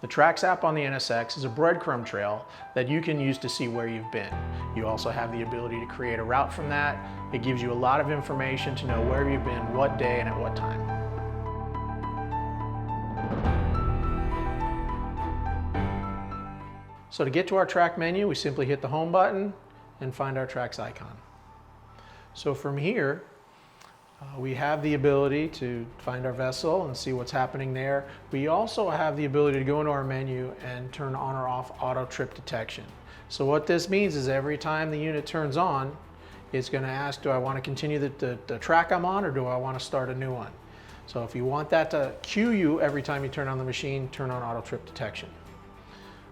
The Tracks app on the NSX is a breadcrumb trail that you can use to see where you've been. You also have the ability to create a route from that. It gives you a lot of information to know where you've been, what day, and at what time. So to get to our track menu, we simply hit the home button and find our tracks icon. So from here, we have the ability to find our vessel and see what's happening there. We also have the ability to go into our menu and turn on or off auto trip detection. So what this means is every time the unit turns on, it's going to ask, do I want to continue the track I'm on, or do I want to start a new one? So if you want that to cue you every time you turn on the machine, turn on auto trip detection.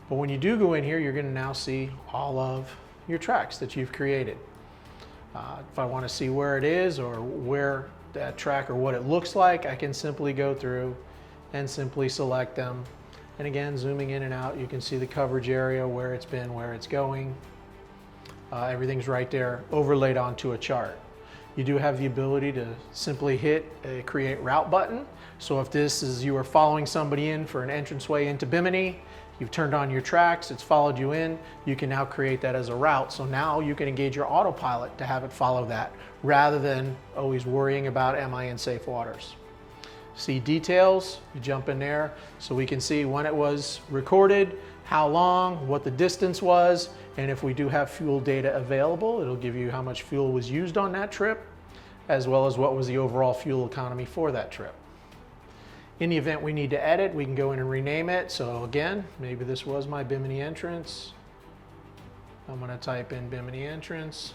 But when you do go in here, you're going to now see all of your tracks that you've created. If I want to see where it is or where that track or what it looks like, I can simply go through and simply select them. And again, zooming in and out, you can see the coverage area, where it's been, where it's going. Everything's right there overlaid onto a chart. You do have the ability to simply hit a create route button. So if this is you are following somebody in for an entranceway into Bimini, you've turned on your tracks, it's followed you in, you can now create that as a route. So now you can engage your autopilot to have it follow that, rather than always worrying about, am I in safe waters? See details, you jump in there, so we can see when it was recorded, how long, what the distance was, and if we do have fuel data available, it'll give you how much fuel was used on that trip, as well as what was the overall fuel economy for that trip. In the event we need to edit, we can go in and rename it. So again, maybe this was my Bimini entrance. I'm going to type in Bimini entrance.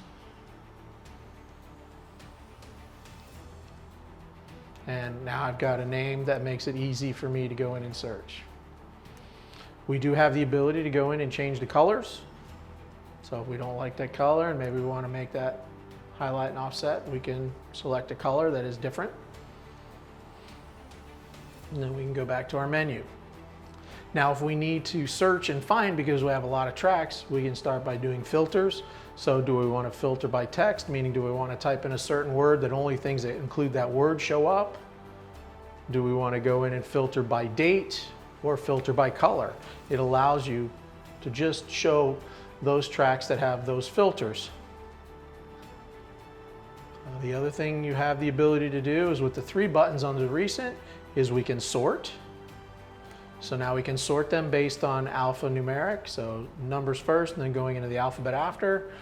And now I've got a name that makes it easy for me to go in and search. We do have the ability to go in and change the colors. So if we don't like that color and maybe we want to make that highlight and offset, we can select a color that is different. And then we can go back to our menu. Now, if we need to search and find, because we have a lot of tracks, we can start by doing filters. So do we want to filter by text, meaning do we want to type in a certain word that only things that include that word show up? Do we want to go in and filter by date or filter by color? It allows you to just show those tracks that have those filters. The other thing you have the ability to do is with the three buttons under recent is we can sort. So now we can sort them based on alphanumeric, so numbers first and then going into the alphabet after.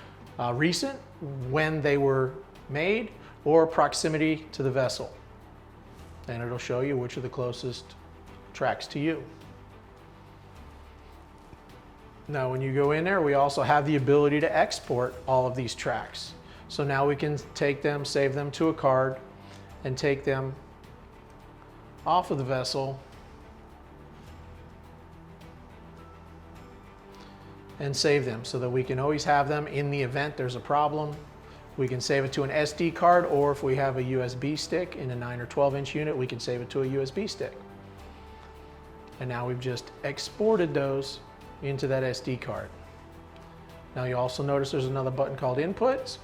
Recent, when they were made, or proximity to the vessel. And it'll show you which are the closest tracks to you. Now when you go in there, we also have the ability to export all of these tracks. So now we can take them, save them to a card, and take them off of the vessel and save them so that we can always have them in the event there's a problem. We can save it to an SD card, or if we have a USB stick in a 9 or 12-inch unit, we can save it to a USB stick. And now we've just exported those into that SD card. Now you also notice there's another button called import.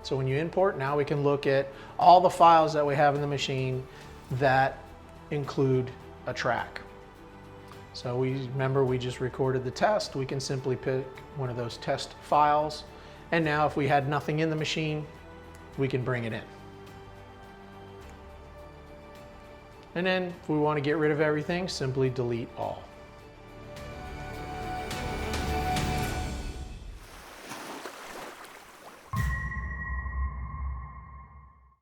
So when you import, now we can look at all the files that we have in the machine that include a track. So remember we just recorded the test. We can simply pick one of those test files. And now if we had nothing in the machine, we can bring it in. And then if we want to get rid of everything, simply delete all.